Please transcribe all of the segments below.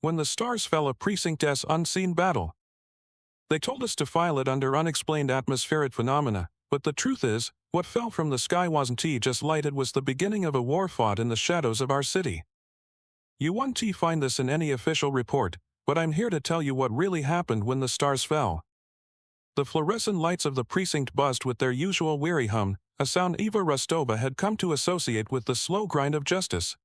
When the Stars Fell, a Precinct S unseen battle. They told us to file it under unexplained atmospheric phenomena, but the truth is, what fell from the sky wasn't just light, it was the beginning of a war fought in the shadows of our city. You won't find this in any official report, but I'm here to tell you what really happened when the stars fell. The fluorescent lights of the precinct buzzed with their usual weary hum, a sound Eva Rostova had come to associate with the slow grind of justice.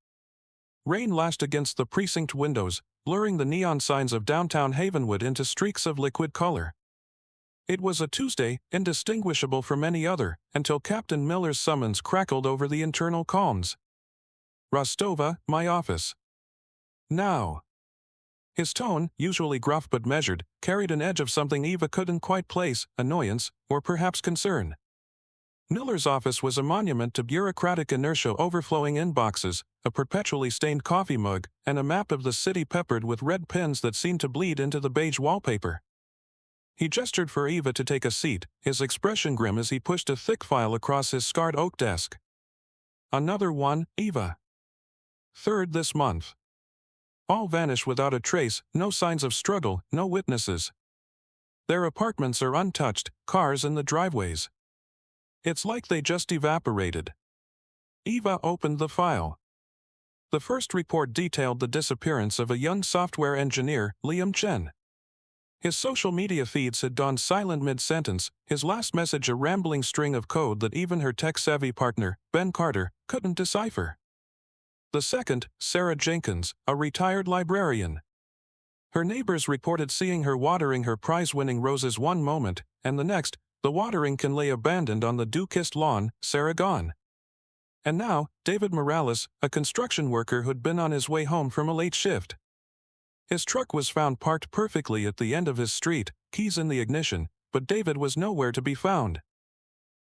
Rain lashed against the precinct windows, blurring the neon signs of downtown Havenwood into streaks of liquid color. It was a Tuesday, indistinguishable from any other, until Captain Miller's summons crackled over the internal comms. "Rostova, my office. Now." His tone, usually gruff but measured, carried an edge of something Eva couldn't quite place: annoyance, or perhaps concern. Miller's office was a monument to bureaucratic inertia, overflowing inboxes, a perpetually stained coffee mug, and a map of the city peppered with red pins that seemed to bleed into the beige wallpaper. He gestured for Eva to take a seat, his expression grim as he pushed a thick file across his scarred oak desk. "Another one, Eva. Third this month. All vanished without a trace, no signs of struggle, no witnesses. Their apartments are untouched, cars in the driveways. It's like they just evaporated." Eva opened the file. The first report detailed the disappearance of a young software engineer, Liam Chen. His social media feeds had gone silent mid-sentence, his last message a rambling string of code that even her tech-savvy partner, Ben Carter, couldn't decipher. The second, Sarah Jenkins, a retired librarian. Her neighbors reported seeing her watering her prize-winning roses one moment, and the next, the watering can lay abandoned on the dew-kissed lawn, Sarah gone. And now, David Morales, a construction worker who'd been on his way home from a late shift. His truck was found parked perfectly at the end of his street, keys in the ignition, but David was nowhere to be found.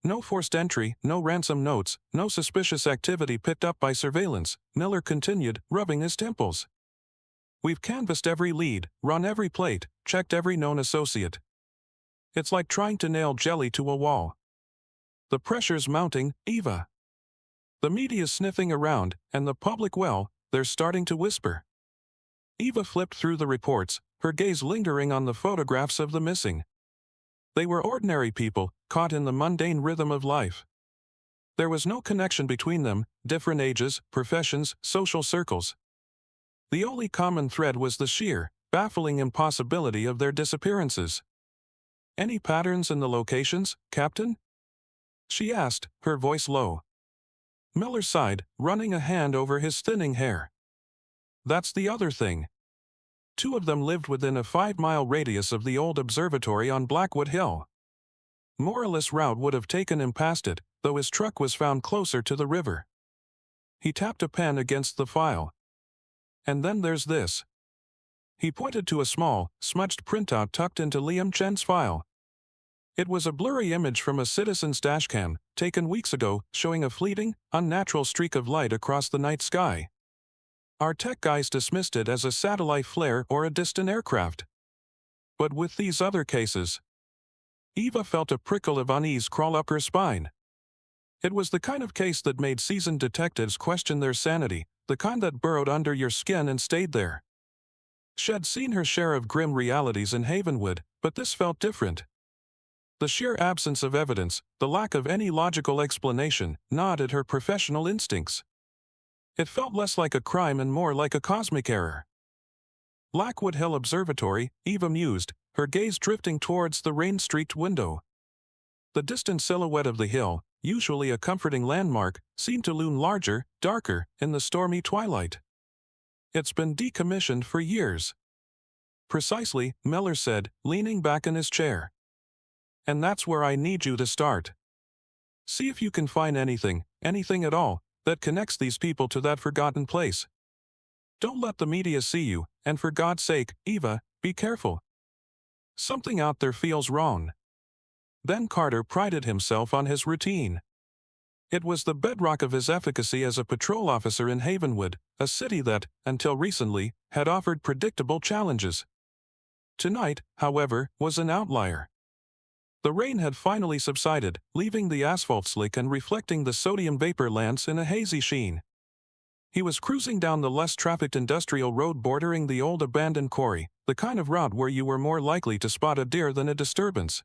No forced entry, no ransom notes, no suspicious activity picked up by surveillance, Miller continued, rubbing his temples. "We've canvassed every lead, run every plate, checked every known associate. It's like trying to nail jelly to a wall. The pressure's mounting, Eva. The media's sniffing around, and the public, well, they're starting to whisper." Eva flipped through the reports, her gaze lingering on the photographs of the missing. They were ordinary people, caught in the mundane rhythm of life. There was no connection between them, different ages, professions, social circles. The only common thread was the sheer, baffling impossibility of their disappearances. "Any patterns in the locations, Captain?" she asked, her voice low. Miller sighed, running a hand over his thinning hair. "That's the other thing. 2 of them lived within a 5-mile radius of the old observatory on Blackwood Hill. Morales' route would have taken him past it, though his truck was found closer to the river." He tapped a pen against the file. "And then there's this." He pointed to a small, smudged printout tucked into Liam Chen's file. It was a blurry image from a citizen's dashcam, taken weeks ago, showing a fleeting, unnatural streak of light across the night sky. Our tech guys dismissed it as a satellite flare or a distant aircraft. But with these other cases, Eva felt a prickle of unease crawl up her spine. It was the kind of case that made seasoned detectives question their sanity, the kind that burrowed under your skin and stayed there. She had seen her share of grim realities in Havenwood, but this felt different. The sheer absence of evidence, the lack of any logical explanation, gnawed at her professional instincts. It felt less like a crime and more like a cosmic error. Blackwood Hill Observatory, Eva mused, her gaze drifting towards the rain-streaked window. The distant silhouette of the hill, usually a comforting landmark, seemed to loom larger, darker, in the stormy twilight. "It's been decommissioned for years." "Precisely," Miller said, leaning back in his chair. "And that's where I need you to start. See if you can find anything at all, that connects these people to that forgotten place. Don't let the media see you, and for God's sake, Eva, be careful. Something out there feels wrong." Ben Carter prided himself on his routine. It was the bedrock of his efficacy as a patrol officer in Havenwood, a city that, until recently, had offered predictable challenges. Tonight, however, was an outlier. The rain had finally subsided, leaving the asphalt slick and reflecting the sodium vapor lamps in a hazy sheen. He was cruising down the less trafficked industrial road bordering the old abandoned quarry, the kind of route where you were more likely to spot a deer than a disturbance.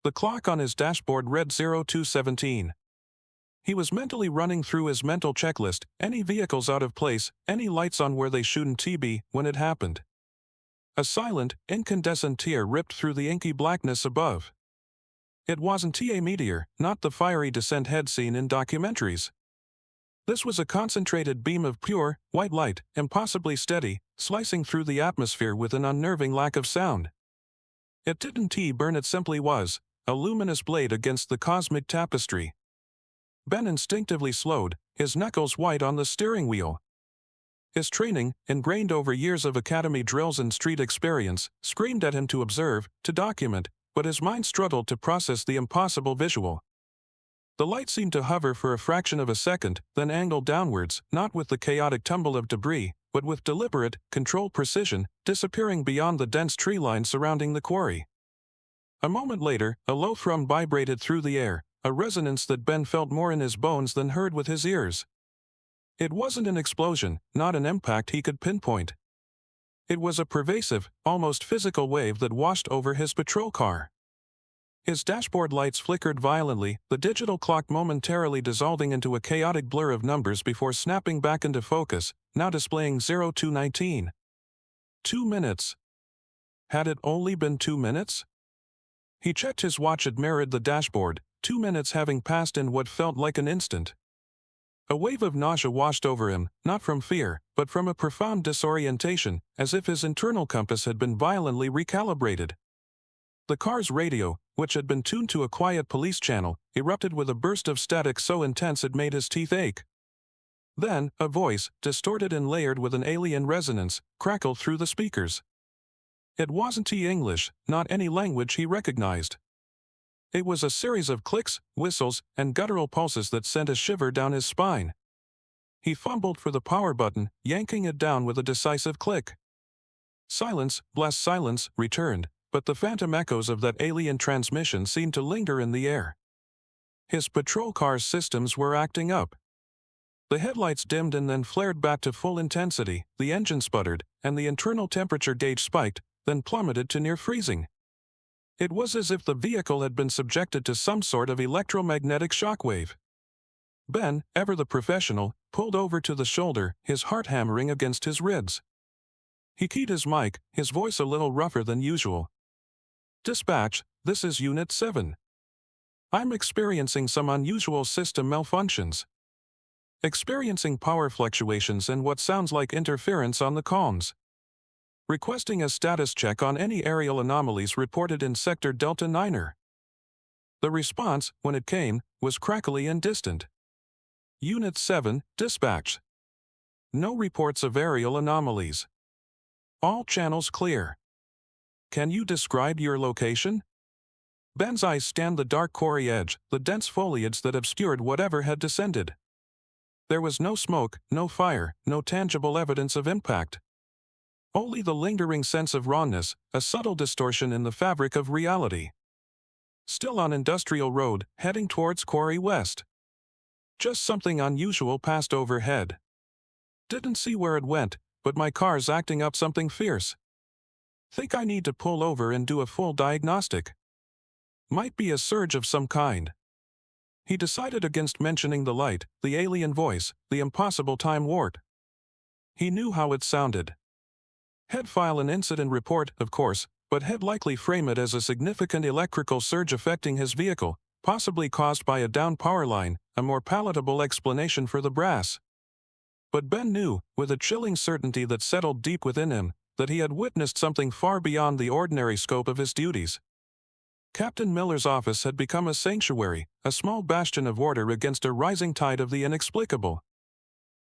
The clock on his dashboard read 0217. He was mentally running through his mental checklist, any vehicles out of place, any lights on where they shouldn't be, when it happened. A silent, incandescent tear ripped through the inky blackness above. It wasn't a meteor, not the fiery descent head seen in documentaries. This was a concentrated beam of pure, white light, impossibly steady, slicing through the atmosphere with an unnerving lack of sound. It didn't burn, it simply was, a luminous blade against the cosmic tapestry. Ben instinctively slowed, his knuckles white on the steering wheel. His training, ingrained over years of academy drills and street experience, screamed at him to observe, to document, but his mind struggled to process the impossible visual. The light seemed to hover for a fraction of a second, then angled downwards, not with the chaotic tumble of debris, but with deliberate, controlled precision, disappearing beyond the dense tree line surrounding the quarry. A moment later, a low thrum vibrated through the air, a resonance that Ben felt more in his bones than heard with his ears. It wasn't an explosion, not an impact he could pinpoint. It was a pervasive, almost physical wave that washed over his patrol car. His dashboard lights flickered violently, the digital clock momentarily dissolving into a chaotic blur of numbers before snapping back into focus, now displaying 0219. 2 minutes. Had it only been 2 minutes? He checked his watch. It mirrored the dashboard, 2 minutes having passed in what felt like an instant. A wave of nausea washed over him, not from fear, but from a profound disorientation, as if his internal compass had been violently recalibrated. The car's radio, which had been tuned to a quiet police channel, erupted with a burst of static so intense it made his teeth ache. Then, a voice, distorted and layered with an alien resonance, crackled through the speakers. It wasn't English, not any language he recognized. It was a series of clicks, whistles, and guttural pulses that sent a shiver down his spine. He fumbled for the power button, yanking it down with a decisive click. Silence, blessed silence, returned, but the phantom echoes of that alien transmission seemed to linger in the air. His patrol car's systems were acting up. The headlights dimmed and then flared back to full intensity, the engine sputtered, and the internal temperature gauge spiked, then plummeted to near freezing. It was as if the vehicle had been subjected to some sort of electromagnetic shockwave. Ben, ever the professional, pulled over to the shoulder, his heart hammering against his ribs. He keyed his mic, his voice a little rougher than usual. "Dispatch, this is Unit 7. I'm experiencing some unusual system malfunctions. Experiencing power fluctuations and what sounds like interference on the comms. Requesting a status check on any aerial anomalies reported in Sector Delta 9er. The response, when it came, was crackly and distant. Unit 7, dispatch. No reports of aerial anomalies. All channels clear. Can you describe your location?" Ben's eyes scanned the dark quarry edge, the dense foliage that obscured whatever had descended. There was no smoke, no fire, no tangible evidence of impact. Only the lingering sense of rawness, a subtle distortion in the fabric of reality. Still on Industrial Road, heading towards Quarry West. Just something unusual passed overhead. Didn't see where it went, but my car's acting up something fierce. Think I need to pull over and do a full diagnostic. Might be a surge of some kind. He decided against mentioning the light, the alien voice, the impossible time warp. He knew how it sounded. He'd file an incident report, of course, but he'd likely frame it as a significant electrical surge affecting his vehicle, possibly caused by a down power line, a more palatable explanation for the brass. But Ben knew, with a chilling certainty that settled deep within him, that he had witnessed something far beyond the ordinary scope of his duties. Captain Miller's office had become a sanctuary, a small bastion of order against a rising tide of the inexplicable.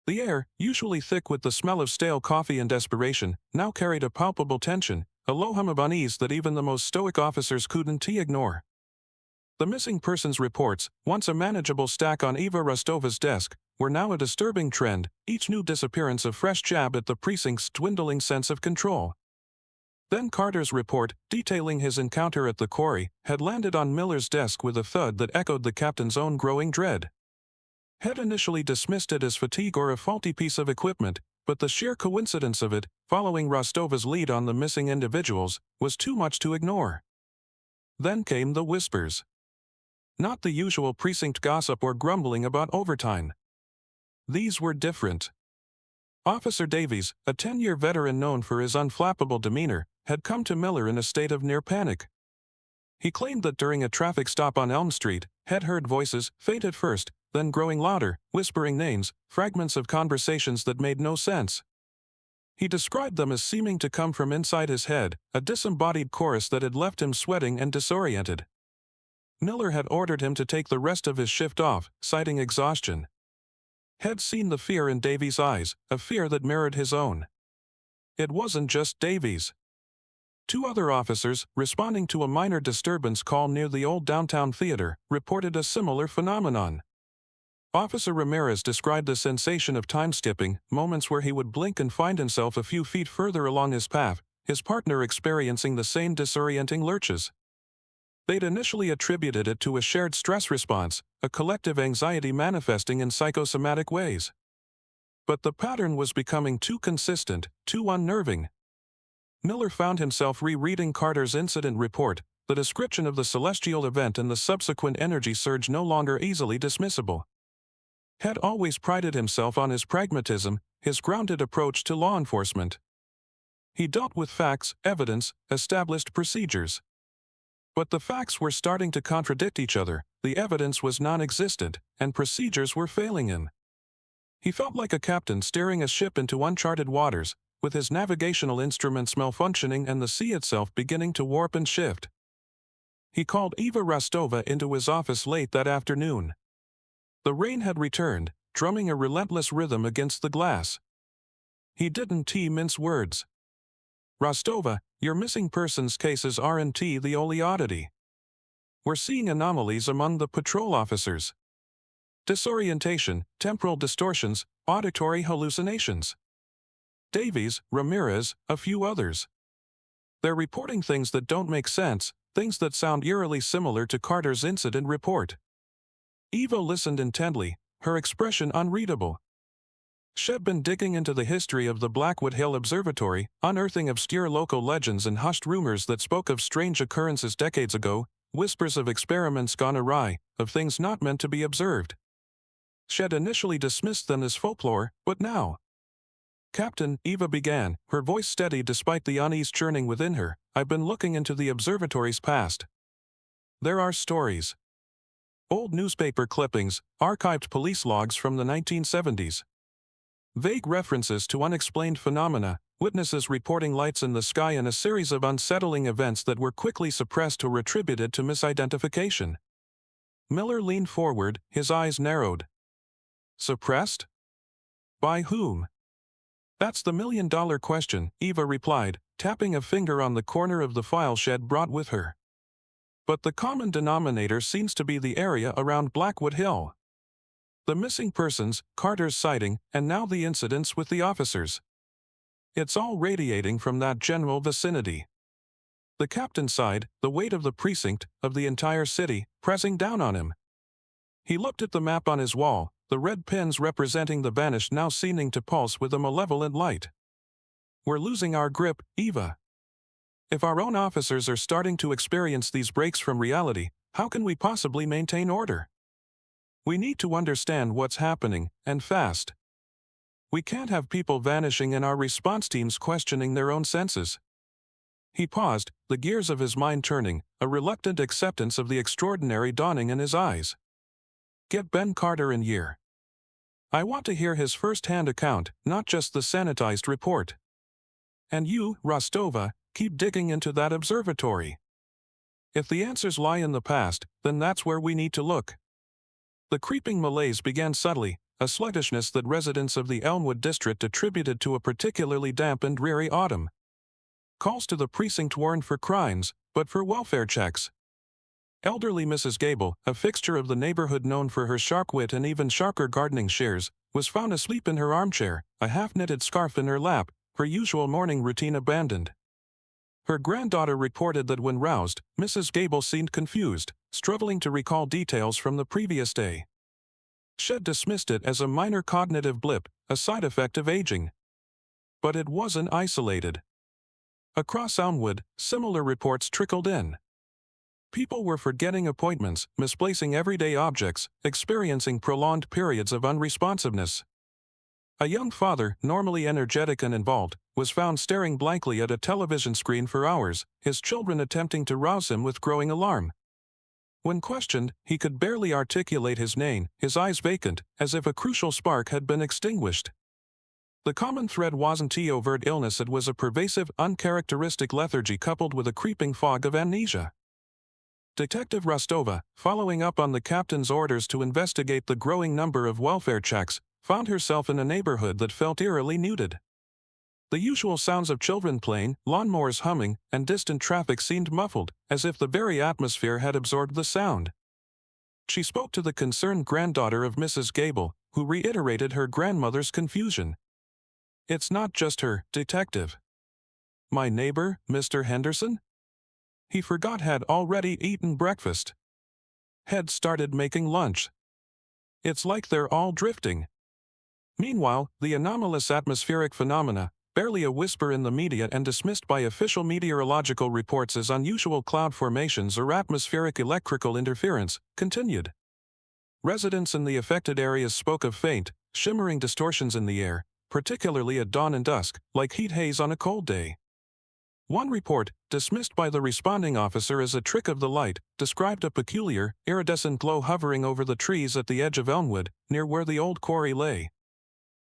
The air, usually thick with the smell of stale coffee and desperation, now carried a palpable tension, a low hum of unease that even the most stoic officers couldn't ignore. The missing persons reports, once a manageable stack on Eva Rostova's desk, were now a disturbing trend, each new disappearance a fresh jab at the precinct's dwindling sense of control. Then Carter's report, detailing his encounter at the quarry, had landed on Miller's desk with a thud that echoed the captain's own growing dread. Head initially dismissed it as fatigue or a faulty piece of equipment, but the sheer coincidence of it, following Rostova's lead on the missing individuals, was too much to ignore. Then came the whispers. Not the usual precinct gossip or grumbling about overtime. These were different. Officer Davies, a 10-year veteran known for his unflappable demeanor, had come to Miller in a state of near panic. He claimed that during a traffic stop on Elm Street, had heard voices, faint at first, then growing louder, whispering names, fragments of conversations that made no sense. He described them as seeming to come from inside his head, a disembodied chorus that had left him sweating and disoriented. Miller had ordered him to take the rest of his shift off, citing exhaustion. Had seen the fear in Davies' eyes, a fear that mirrored his own. It wasn't just Davies. 2 other officers, responding to a minor disturbance call near the old downtown theater, reported a similar phenomenon. Officer Ramirez described the sensation of time-skipping, moments where he would blink and find himself a few feet further along his path, his partner experiencing the same disorienting lurches. They'd initially attributed it to a shared stress response, a collective anxiety manifesting in psychosomatic ways. But the pattern was becoming too consistent, too unnerving. Miller found himself rereading Carter's incident report, the description of the celestial event and the subsequent energy surge no longer easily dismissible. Had always prided himself on his pragmatism, his grounded approach to law enforcement. He dealt with facts, evidence, established procedures. But the facts were starting to contradict each other, the evidence was non-existent, and procedures were failing him. He felt like a captain steering a ship into uncharted waters, with his navigational instruments malfunctioning and the sea itself beginning to warp and shift. He called Eva Rostova into his office late that afternoon. The rain had returned, drumming a relentless rhythm against the glass. He didn't mince words. Rostova, your missing persons cases aren't the only oddity. We're seeing anomalies among the patrol officers. Disorientation, temporal distortions, auditory hallucinations. Davies, Ramirez, a few others. They're reporting things that don't make sense, things that sound eerily similar to Carter's incident report. Eva listened intently, her expression unreadable. She'd been digging into the history of the Blackwood Hill Observatory, unearthing obscure local legends and hushed rumors that spoke of strange occurrences decades ago, whispers of experiments gone awry, of things not meant to be observed. She'd initially dismissed them as folklore, but now. Captain, Eva began, her voice steady despite the unease churning within her, I've been looking into the observatory's past. There are stories. Old newspaper clippings, archived police logs from the 1970s. Vague references to unexplained phenomena, witnesses reporting lights in the sky and a series of unsettling events that were quickly suppressed or attributed to misidentification. Miller leaned forward, his eyes narrowed. Suppressed? By whom? That's the million-dollar question, Eva replied, tapping a finger on the corner of the file she'd brought with her. But the common denominator seems to be the area around Blackwood Hill. The missing persons, Carter's sighting, and now the incidents with the officers. It's all radiating from that general vicinity. The captain sighed, the weight of the precinct, of the entire city, pressing down on him. He looked at the map on his wall, the red pins representing the vanished now seeming to pulse with a malevolent light. We're losing our grip, Eva. If our own officers are starting to experience these breaks from reality, how can we possibly maintain order? We need to understand what's happening, and fast. We can't have people vanishing and our response teams questioning their own senses. He paused, the gears of his mind turning, a reluctant acceptance of the extraordinary dawning in his eyes. Get Ben Carter in here. I want to hear his first-hand account, not just the sanitized report. And you, Rostova, keep digging into that observatory. If the answers lie in the past, then that's where we need to look. The creeping malaise began subtly, a sluggishness that residents of the Elmwood district attributed to a particularly damp and dreary autumn. Calls to the precinct weren't for crimes, but for welfare checks. Elderly Mrs. Gable, a fixture of the neighborhood known for her sharp wit and even sharper gardening shears, was found asleep in her armchair, a half-knitted scarf in her lap, her usual morning routine abandoned. Her granddaughter reported that when roused, Mrs. Gable seemed confused, struggling to recall details from the previous day. Shed dismissed it as a minor cognitive blip, a side effect of aging. But it wasn't isolated. Across Elmwood, similar reports trickled in. People were forgetting appointments, misplacing everyday objects, experiencing prolonged periods of unresponsiveness. A young father, normally energetic and involved, was found staring blankly at a television screen for hours, his children attempting to rouse him with growing alarm. When questioned, he could barely articulate his name, his eyes vacant, as if a crucial spark had been extinguished. The common thread wasn't overt illness, it was a pervasive, uncharacteristic lethargy coupled with a creeping fog of amnesia. Detective Rostova, following up on the captain's orders to investigate the growing number of welfare checks, found herself in a neighborhood that felt eerily muted. The usual sounds of children playing, lawnmowers humming, and distant traffic seemed muffled, as if the very atmosphere had absorbed the sound. She spoke to the concerned granddaughter of Mrs. Gable, who reiterated her grandmother's confusion. "It's not just her, Detective." "My neighbor, Mr. Henderson?" He forgot had already eaten breakfast. Had started making lunch. "It's like they're all drifting." Meanwhile, the anomalous atmospheric phenomena, barely a whisper in the media and dismissed by official meteorological reports as unusual cloud formations or atmospheric electrical interference, continued. Residents in the affected areas spoke of faint, shimmering distortions in the air, particularly at dawn and dusk, like heat haze on a cold day. One report, dismissed by the responding officer as a trick of the light, described a peculiar, iridescent glow hovering over the trees at the edge of Elmwood, near where the old quarry lay.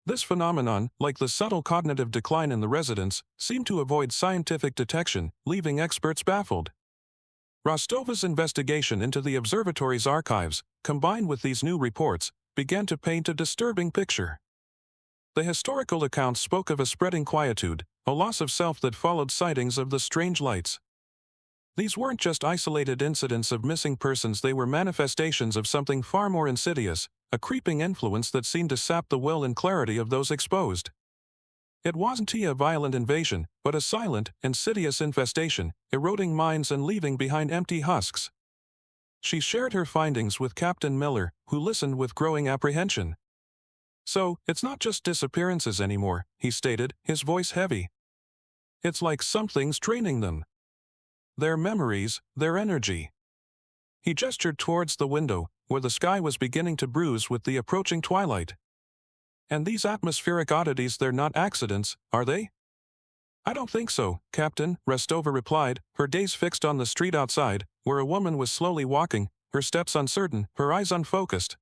This phenomenon, like the subtle cognitive decline in the residents, seemed to avoid scientific detection, leaving experts baffled. Rostova's investigation into the observatory's archives, combined with these new reports, began to paint a disturbing picture. The historical accounts spoke of a spreading quietude, a loss of self that followed sightings of the strange lights. These weren't just isolated incidents of missing persons, they were manifestations of something far more insidious, a creeping influence that seemed to sap the will and clarity of those exposed. It wasn't a violent invasion, but a silent, insidious infestation, eroding minds and leaving behind empty husks. She shared her findings with Captain Miller, who listened with growing apprehension. "So, it's not just disappearances anymore," he stated, his voice heavy. "It's like something's draining them. Their memories, their energy." He gestured towards the window, where the sky was beginning to bruise with the approaching twilight. "And these atmospheric oddities, they're not accidents, are they?" "I don't think so, Captain," Rostova replied, her gaze fixed on the street outside, where a woman was slowly walking, her steps uncertain, her eyes unfocused.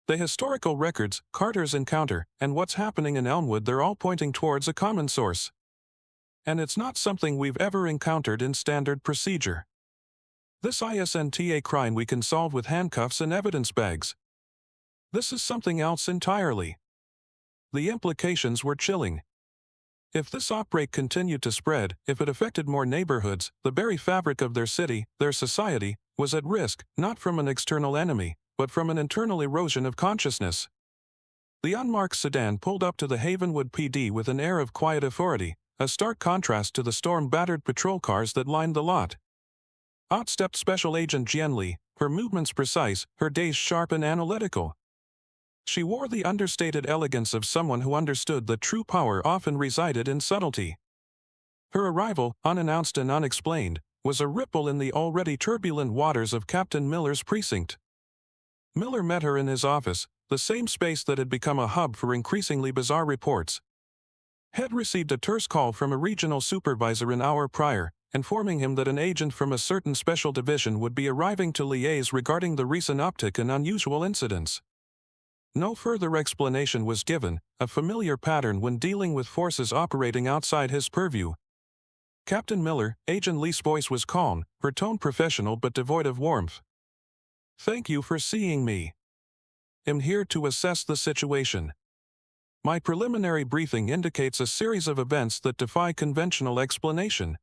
"The historical records, Carter's encounter, and what's happening in Elmwood, they're all pointing towards a common source. And it's not something we've ever encountered in standard procedure. This isn't a crime we can solve with handcuffs and evidence bags. This is something else entirely." The implications were chilling. If this outbreak continued to spread, if it affected more neighborhoods, the very fabric of their city, their society, was at risk, not from an external enemy, but from an internal erosion of consciousness. The unmarked sedan pulled up to the Havenwood PD with an air of quiet authority, a stark contrast to the storm-battered patrol cars that lined the lot. Out stepped Special Agent Jian Li, her movements precise, her gaze sharp and analytical. She wore the understated elegance of someone who understood that true power often resided in subtlety. Her arrival, unannounced and unexplained, was a ripple in the already turbulent waters of Captain Miller's precinct. Miller met her in his office, the same space that had become a hub for increasingly bizarre reports. Had received a terse call from a regional supervisor an hour prior, informing him that an agent from a certain special division would be arriving to liaise regarding the recent uptick in unusual incidents. No further explanation was given, a familiar pattern when dealing with forces operating outside his purview. "Captain Miller," Agent Lee's voice was calm, her tone professional but devoid of warmth. "Thank you for seeing me. I'm here to assess the situation. My preliminary briefing indicates a series of events that defy conventional explanation."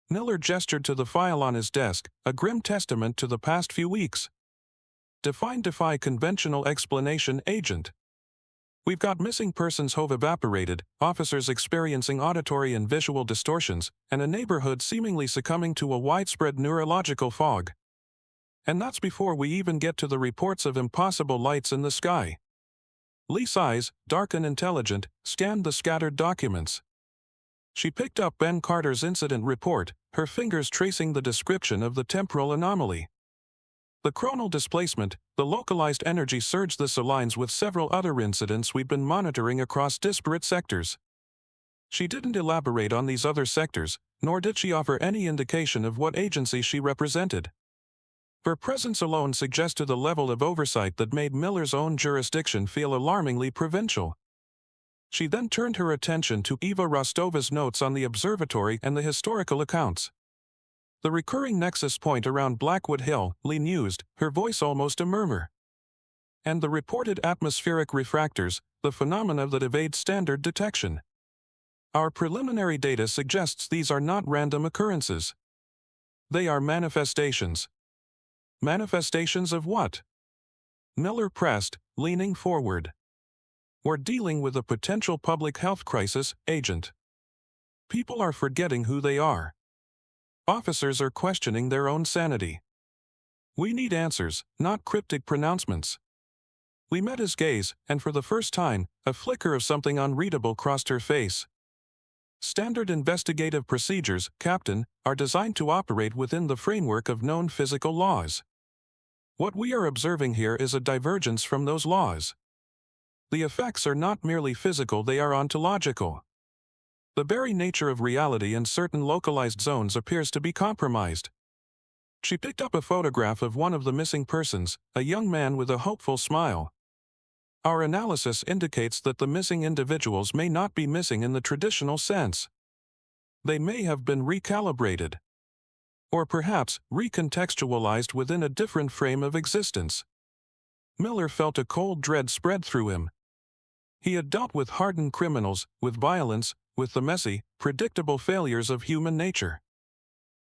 Miller gestured to the file on his desk, a grim testament to the past few weeks. Defy conventional explanation, Agent." "We've got missing persons who've evaporated, officers experiencing auditory and visual distortions, and a neighborhood seemingly succumbing to a widespread neurological fog." And that's before we even get to the reports of impossible lights in the sky. Lee's eyes, dark and intelligent, scanned the scattered documents. She picked up Ben Carter's incident report, her fingers tracing the description of the temporal anomaly. The chronal displacement, the localized energy surge. This aligns with several other incidents we've been monitoring across disparate sectors. She didn't elaborate on these other sectors, nor did she offer any indication of what agency she represented. Her presence alone suggested a level of oversight that made Miller's own jurisdiction feel alarmingly provincial. She then turned her attention to Eva Rostova's notes on the observatory and the historical accounts. The recurring nexus point around Blackwood Hill, Lee mused, her voice almost a murmur. And the reported atmospheric refractors, the phenomena that evade standard detection. Our preliminary data suggests these are not random occurrences. They are manifestations. Manifestations of what? Miller pressed, leaning forward. We're dealing with a potential public health crisis, Agent. People are forgetting who they are. Officers are questioning their own sanity. We need answers, not cryptic pronouncements. Lee met his gaze, and for the first time, a flicker of something unreadable crossed her face. Standard investigative procedures, Captain, are designed to operate within the framework of known physical laws. What we are observing here is a divergence from those laws. The effects are not merely physical, they are ontological. The very nature of reality in certain localized zones appears to be compromised. She picked up a photograph of one of the missing persons, a young man with a hopeful smile. Our analysis indicates that the missing individuals may not be missing in the traditional sense. They may have been recalibrated. Or perhaps recontextualized within a different frame of existence. Miller felt a cold dread spread through him. He had dealt with hardened criminals, with violence, with the messy, predictable failures of human nature.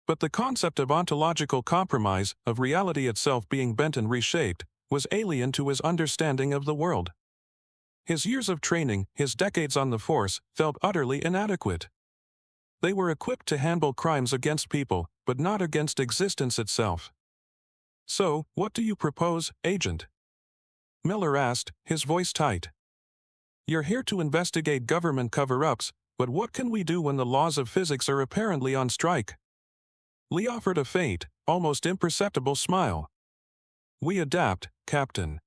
But the concept of ontological compromise, of reality itself being bent and reshaped, was alien to his understanding of the world. His years of training, his decades on the force, felt utterly inadequate. They were equipped to handle crimes against people, but not against existence itself. So, what do you propose, Agent? Miller asked, his voice tight. You're here to investigate government cover-ups, but what can we do when the laws of physics are apparently on strike? Lee offered a faint, almost imperceptible smile. We adapt, Captain.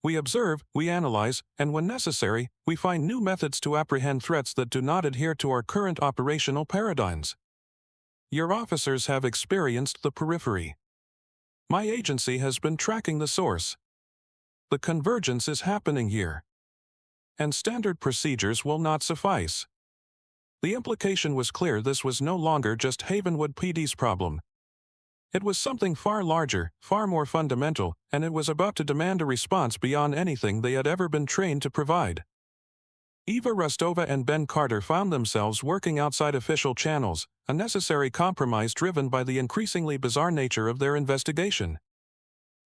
We observe, we analyze, and when necessary, we find new methods to apprehend threats that do not adhere to our current operational paradigms. Your officers have experienced the periphery. My agency has been tracking the source. The convergence is happening here. And standard procedures will not suffice. The implication was clear: this was no longer just Havenwood PD's problem. It was something far larger, far more fundamental, and it was about to demand a response beyond anything they had ever been trained to provide. Eva Rostova and Ben Carter found themselves working outside official channels, a necessary compromise driven by the increasingly bizarre nature of their investigation.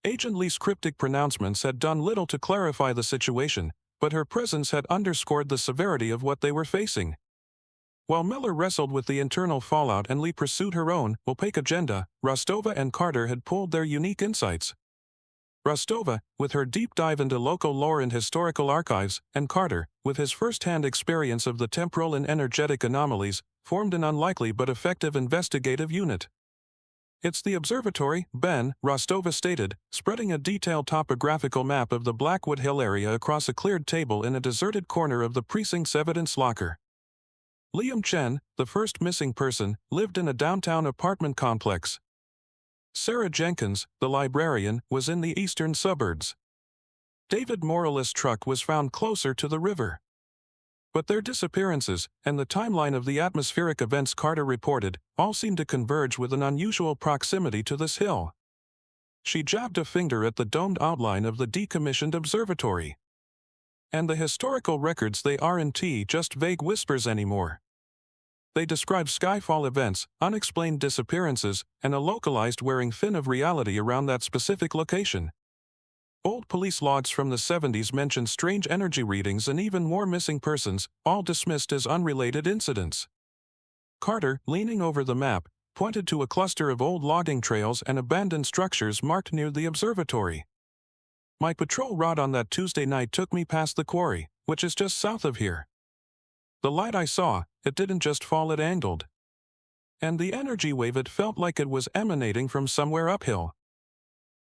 Agent Lee's cryptic pronouncements had done little to clarify the situation, but her presence had underscored the severity of what they were facing. While Miller wrestled with the internal fallout and Lee pursued her own, opaque agenda, Rostova and Carter had pooled their unique insights. Rostova, with her deep dive into local lore and historical archives, and Carter, with his first-hand experience of the temporal and energetic anomalies, formed an unlikely but effective investigative unit. It's the observatory, Ben, Rostova stated, spreading a detailed topographical map of the Blackwood Hill area across a cleared table in a deserted corner of the precinct's evidence locker. Liam Chen, the first missing person, lived in a downtown apartment complex. Sarah Jenkins, the librarian, was in the eastern suburbs. David Morales' truck was found closer to the river. But their disappearances, and the timeline of the atmospheric events Carter reported, all seemed to converge with an unusual proximity to this hill. She jabbed a finger at the domed outline of the decommissioned observatory. And the historical records, they aren't just vague whispers anymore. They describe skyfall events, unexplained disappearances, and a localized wearing thin of reality around that specific location. Old police logs from the 70s mention strange energy readings and even more missing persons, all dismissed as unrelated incidents. Carter, leaning over the map, pointed to a cluster of old logging trails and abandoned structures marked near the observatory. My patrol route on that Tuesday night took me past the quarry, which is just south of here. The light I saw, it didn't just fall, it angled. And the energy wave, it felt like it was emanating from somewhere uphill.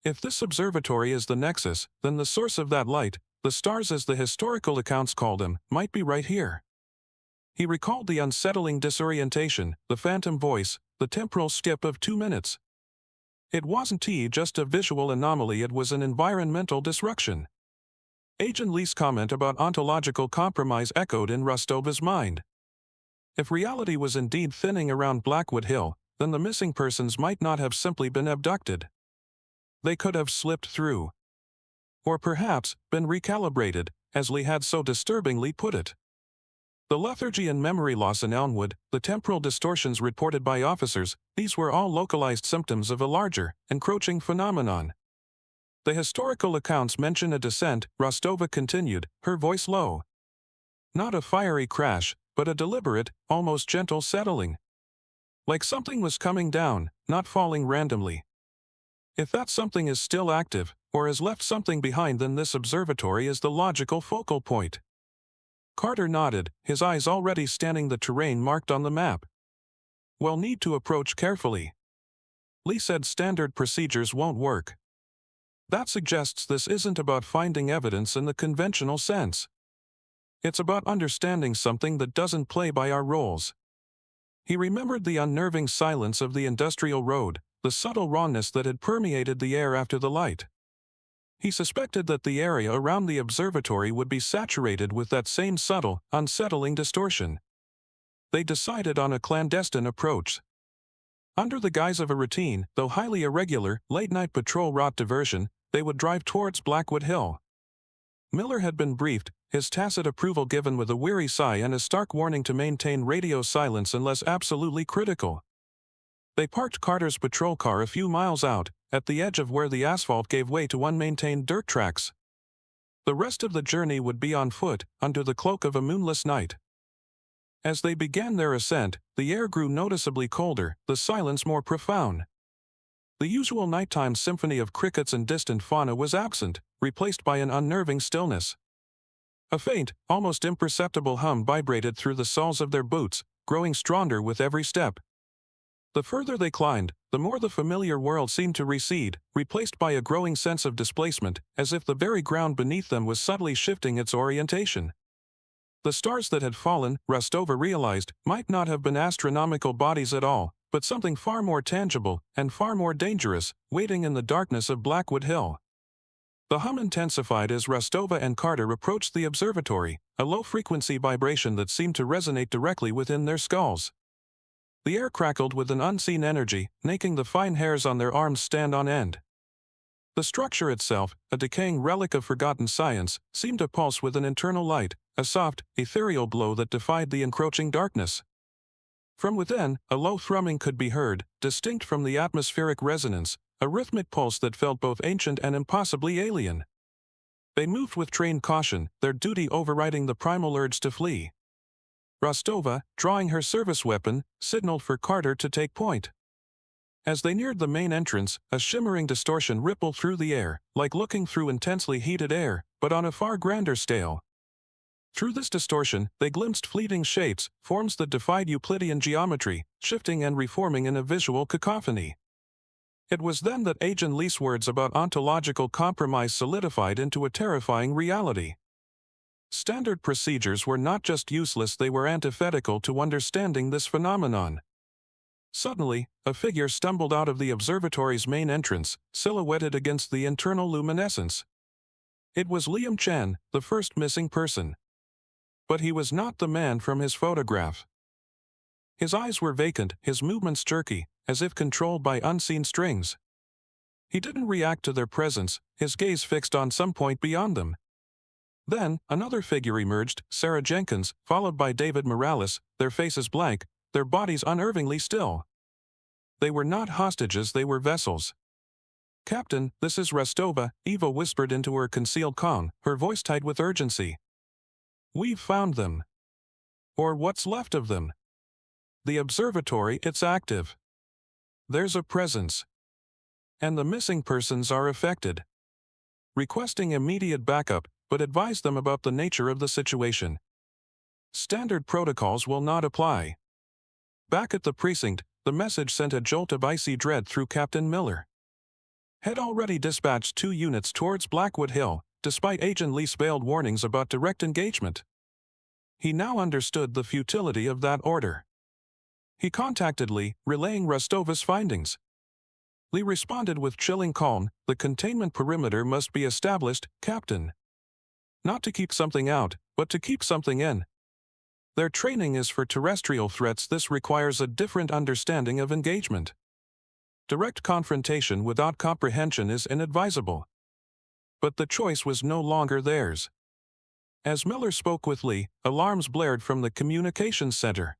If this observatory is the nexus, then the source of that light, the stars as the historical accounts called them, might be right here. He recalled the unsettling disorientation, the phantom voice, the temporal skip of 2 minutes. It wasn't just a visual anomaly, it was an environmental disruption. Agent Lee's comment about ontological compromise echoed in Rostova's mind. If reality was indeed thinning around Blackwood Hill, then the missing persons might not have simply been abducted. They could have slipped through. Or perhaps been recalibrated, as Lee had so disturbingly put it. The lethargy and memory loss in Elmwood, the temporal distortions reported by officers, these were all localized symptoms of a larger, encroaching phenomenon. The historical accounts mention a descent, Rostova continued, her voice low. Not a fiery crash, but a deliberate, almost gentle settling. Like something was coming down, not falling randomly. If that something is still active, or has left something behind, then this observatory is the logical focal point. Carter nodded, his eyes already scanning the terrain marked on the map. We'll need to approach carefully. Lee said standard procedures won't work. That suggests this isn't about finding evidence in the conventional sense. It's about understanding something that doesn't play by our roles. He remembered the unnerving silence of the industrial road, the subtle rawness that had permeated the air after the light. He suspected that the area around the observatory would be saturated with that same subtle, unsettling distortion. They decided on a clandestine approach. Under the guise of a routine, though highly irregular, late-night patrol route diversion, they would drive towards Blackwood Hill. Miller had been briefed, his tacit approval given with a weary sigh and a stark warning to maintain radio silence unless absolutely critical. They parked Carter's patrol car a few miles out, at the edge of where the asphalt gave way to unmaintained dirt tracks. The rest of the journey would be on foot, under the cloak of a moonless night. As they began their ascent, the air grew noticeably colder, the silence more profound. The usual nighttime symphony of crickets and distant fauna was absent, replaced by an unnerving stillness. A faint, almost imperceptible hum vibrated through the soles of their boots, growing stronger with every step. The further they climbed, the more the familiar world seemed to recede, replaced by a growing sense of displacement, as if the very ground beneath them was subtly shifting its orientation. The stars that had fallen, Rostova realized, might not have been astronomical bodies at all, but something far more tangible, and far more dangerous, waiting in the darkness of Blackwood Hill. The hum intensified as Rostova and Carter approached the observatory, a low-frequency vibration that seemed to resonate directly within their skulls. The air crackled with an unseen energy, making the fine hairs on their arms stand on end. The structure itself, a decaying relic of forgotten science, seemed to pulse with an internal light, a soft, ethereal glow that defied the encroaching darkness. From within, a low thrumming could be heard, distinct from the atmospheric resonance, a rhythmic pulse that felt both ancient and impossibly alien. They moved with trained caution, their duty overriding the primal urge to flee. Rostova, drawing her service weapon, signaled for Carter to take point. As they neared the main entrance, a shimmering distortion rippled through the air, like looking through intensely heated air, but on a far grander scale. Through this distortion, they glimpsed fleeting shapes, forms that defied Euclidean geometry, shifting and reforming in a visual cacophony. It was then that Agent Lee's words about ontological compromise solidified into a terrifying reality. Standard procedures were not just useless, they were antithetical to understanding this phenomenon. Suddenly, a figure stumbled out of the observatory's main entrance, silhouetted against the internal luminescence. It was Liam Chan, the first missing person. But he was not the man from his photograph. His eyes were vacant, his movements jerky, as if controlled by unseen strings. He didn't react to their presence, his gaze fixed on some point beyond them. Then, another figure emerged, Sarah Jenkins, followed by David Morales, their faces blank, their bodies unnervingly still. They were not hostages, they were vessels. "Captain, this is Rostova," Eva whispered into her concealed com, her voice tight with urgency. "We've found them. Or what's left of them. The observatory, it's active." There's a presence. And the missing persons are affected. Requesting immediate backup, but advise them about the nature of the situation. Standard protocols will not apply. Back at the precinct, the message sent a jolt of icy dread through Captain Miller. Had already dispatched 2 units towards Blackwood Hill, despite Agent Lee's veiled warnings about direct engagement. He now understood the futility of that order. He contacted Lee, relaying Rostova's findings. Lee responded with chilling calm, "The containment perimeter must be established, Captain. Not to keep something out, but to keep something in. Their training is for terrestrial threats. This requires a different understanding of engagement. Direct confrontation without comprehension is inadvisable." But the choice was no longer theirs. As Miller spoke with Lee, alarms blared from the communications center.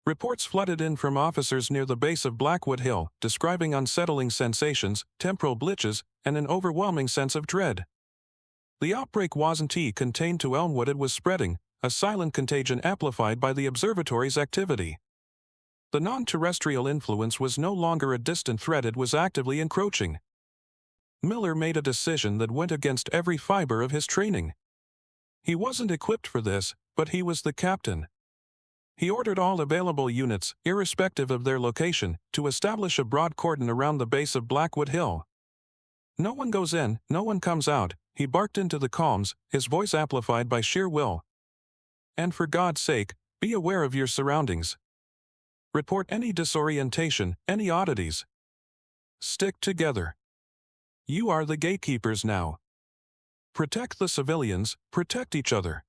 Reports flooded in from officers near the base of Blackwood Hill, describing unsettling sensations, temporal glitches, and an overwhelming sense of dread. The outbreak wasn't contained to Elmwood. It was spreading, a silent contagion amplified by the observatory's activity. The non-terrestrial influence was no longer a distant threat. It was actively encroaching. Miller made a decision that went against every fiber of his training. He wasn't equipped for this, but he was the captain. He ordered all available units, irrespective of their location, to establish a broad cordon around the base of Blackwood Hill. "No one goes in, no one comes out," he barked into the comms, his voice amplified by sheer will. "And for God's sake, be aware of your surroundings. Report any disorientation, any oddities. Stick together. You are the gatekeepers now. Protect the civilians, protect each other."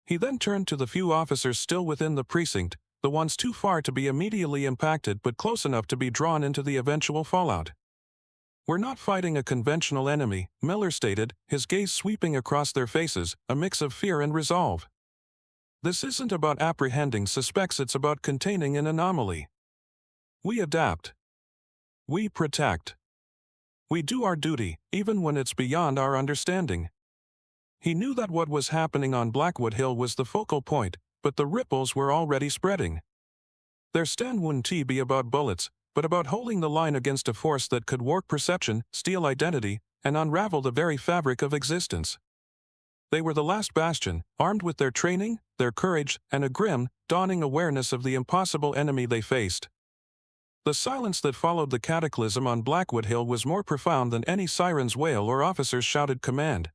He then turned to the few officers still within the precinct, the ones too far to be immediately impacted but close enough to be drawn into the eventual fallout. "We're not fighting a conventional enemy," Miller stated, his gaze sweeping across their faces, a mix of fear and resolve. "This isn't about apprehending suspects, it's about containing an anomaly. We adapt. We protect. We do our duty, even when it's beyond our understanding." He knew that what was happening on Blackwood Hill was the focal point, but the ripples were already spreading. Their stand wouldn't be about bullets, but about holding the line against a force that could warp perception, steal identity, and unravel the very fabric of existence. They were the last bastion, armed with their training, their courage, and a grim, dawning awareness of the impossible enemy they faced. The silence that followed the cataclysm on Blackwood Hill was more profound than any siren's wail or officer's shouted command.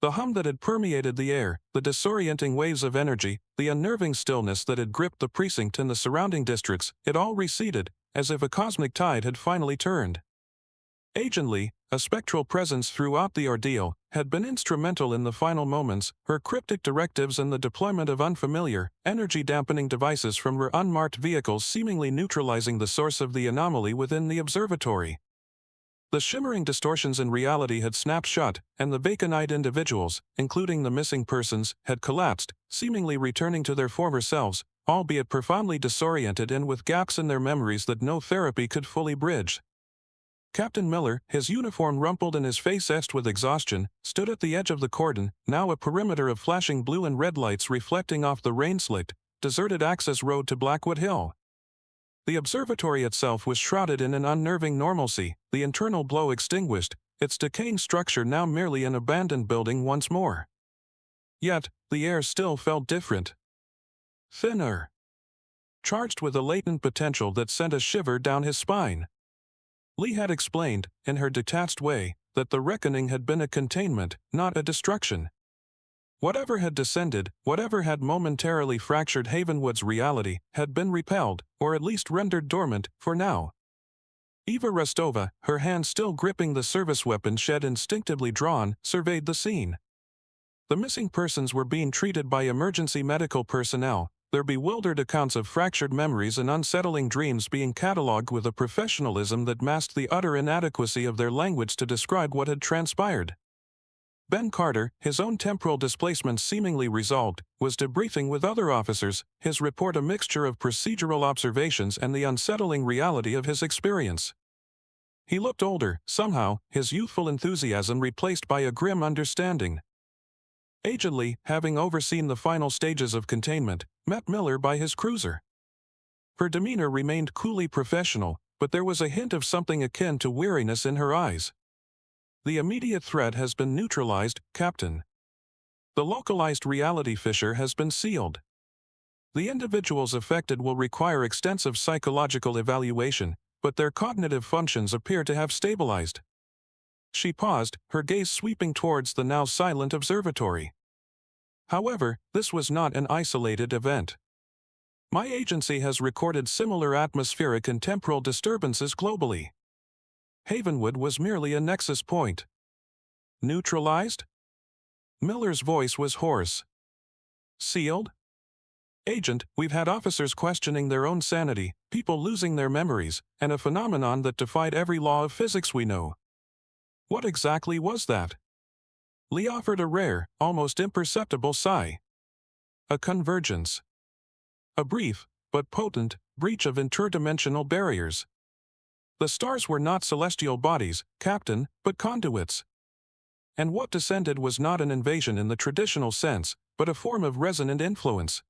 The hum that had permeated the air, the disorienting waves of energy, the unnerving stillness that had gripped the precinct and the surrounding districts, it all receded, as if a cosmic tide had finally turned. Agent Lee, a spectral presence throughout the ordeal, had been instrumental in the final moments, her cryptic directives and the deployment of unfamiliar, energy-dampening devices from her unmarked vehicles seemingly neutralizing the source of the anomaly within the observatory. The shimmering distortions in reality had snapped shut, and the vacant-eyed individuals, including the missing persons, had collapsed, seemingly returning to their former selves, albeit profoundly disoriented and with gaps in their memories that no therapy could fully bridge. Captain Miller, his uniform rumpled and his face etched with exhaustion, stood at the edge of the cordon, now a perimeter of flashing blue and red lights reflecting off the rain-slicked, deserted access road to Blackwood Hill. The observatory itself was shrouded in an unnerving normalcy, the internal glow extinguished, its decaying structure now merely an abandoned building once more. Yet, the air still felt different. Thinner. Charged with a latent potential that sent a shiver down his spine. Lee had explained, in her detached way, that the reckoning had been a containment, not a destruction. Whatever had descended, whatever had momentarily fractured Havenwood's reality, had been repelled, or at least rendered dormant, for now. Eva Rostova, her hand still gripping the service weapon shed instinctively drawn, surveyed the scene. The missing persons were being treated by emergency medical personnel, their bewildered accounts of fractured memories and unsettling dreams being catalogued with a professionalism that masked the utter inadequacy of their language to describe what had transpired. Ben Carter, his own temporal displacement seemingly resolved, was debriefing with other officers, his report a mixture of procedural observations and the unsettling reality of his experience. He looked older, somehow, his youthful enthusiasm replaced by a grim understanding. Agent Lee, having overseen the final stages of containment, met Miller by his cruiser. Her demeanor remained coolly professional, but there was a hint of something akin to weariness in her eyes. The immediate threat has been neutralized, Captain. The localized reality fissure has been sealed. The individuals affected will require extensive psychological evaluation, but their cognitive functions appear to have stabilized. She paused, her gaze sweeping towards the now silent observatory. However, this was not an isolated event. My agency has recorded similar atmospheric and temporal disturbances globally. Havenwood was merely a nexus point. Neutralized? Miller's voice was hoarse. Sealed? Agent, we've had officers questioning their own sanity, people losing their memories, and a phenomenon that defied every law of physics we know. What exactly was that? Lee offered a rare, almost imperceptible sigh. A convergence. A brief, but potent, breach of interdimensional barriers. The stars were not celestial bodies, Captain, but conduits. And what descended was not an invasion in the traditional sense, but a form of resonant influence.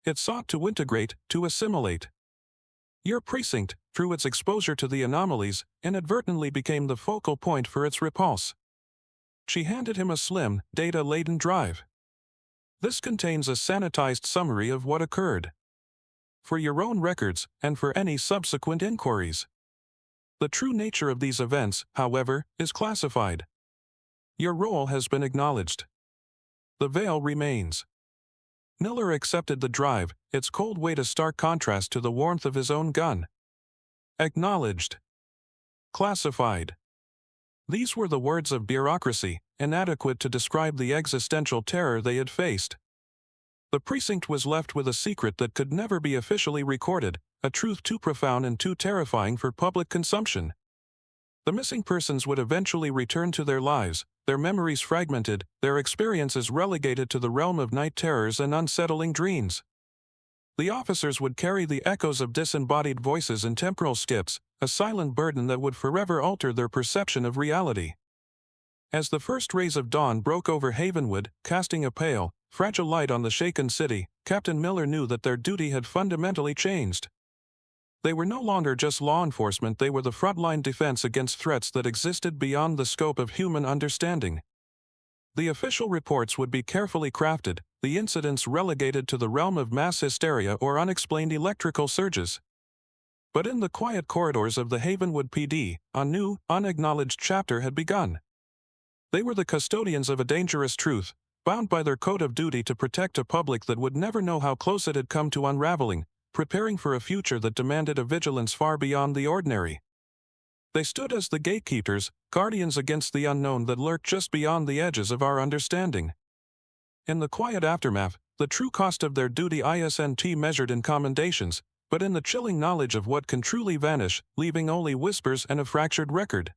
It sought to integrate, to assimilate. Your precinct, through its exposure to the anomalies, inadvertently became the focal point for its repulse. She handed him a slim, data-laden drive. This contains a sanitized summary of what occurred. For your own records, and for any subsequent inquiries. The true nature of these events, however, is classified. Your role has been acknowledged. The veil remains. Miller accepted the drive, its cold weight a stark contrast to the warmth of his own gun. Acknowledged. Classified. These were the words of bureaucracy, inadequate to describe the existential terror they had faced. The precinct was left with a secret that could never be officially recorded, a truth too profound and too terrifying for public consumption. The missing persons would eventually return to their lives, their memories fragmented, their experiences relegated to the realm of night terrors and unsettling dreams. The officers would carry the echoes of disembodied voices in temporal skips, a silent burden that would forever alter their perception of reality. As the first rays of dawn broke over Havenwood, casting a pale, fragile light on the shaken city, Captain Miller knew that their duty had fundamentally changed. They were no longer just law enforcement, they were the frontline defense against threats that existed beyond the scope of human understanding. The official reports would be carefully crafted, the incidents relegated to the realm of mass hysteria or unexplained electrical surges. But in the quiet corridors of the Havenwood PD, a new, unacknowledged chapter had begun. They were the custodians of a dangerous truth, bound by their code of duty to protect a public that would never know how close it had come to unraveling, preparing for a future that demanded a vigilance far beyond the ordinary. They stood as the gatekeepers, guardians against the unknown that lurked just beyond the edges of our understanding. In the quiet aftermath, the true cost of their duty isn't measured in commendations, but in the chilling knowledge of what can truly vanish, leaving only whispers and a fractured record.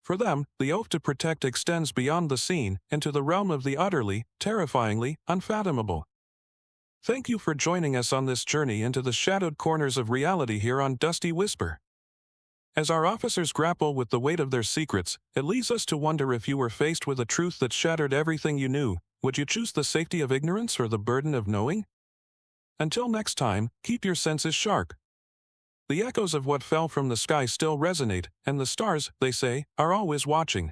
For them, the oath to protect extends beyond the scene, into the realm of the utterly, terrifyingly, unfathomable. Thank you for joining us on this journey into the shadowed corners of reality here on Dusty Whisper. As our officers grapple with the weight of their secrets, it leaves us to wonder if you were faced with a truth that shattered everything you knew, would you choose the safety of ignorance or the burden of knowing? Until next time, keep your senses sharp. The echoes of what fell from the sky still resonate, and the stars, they say, are always watching.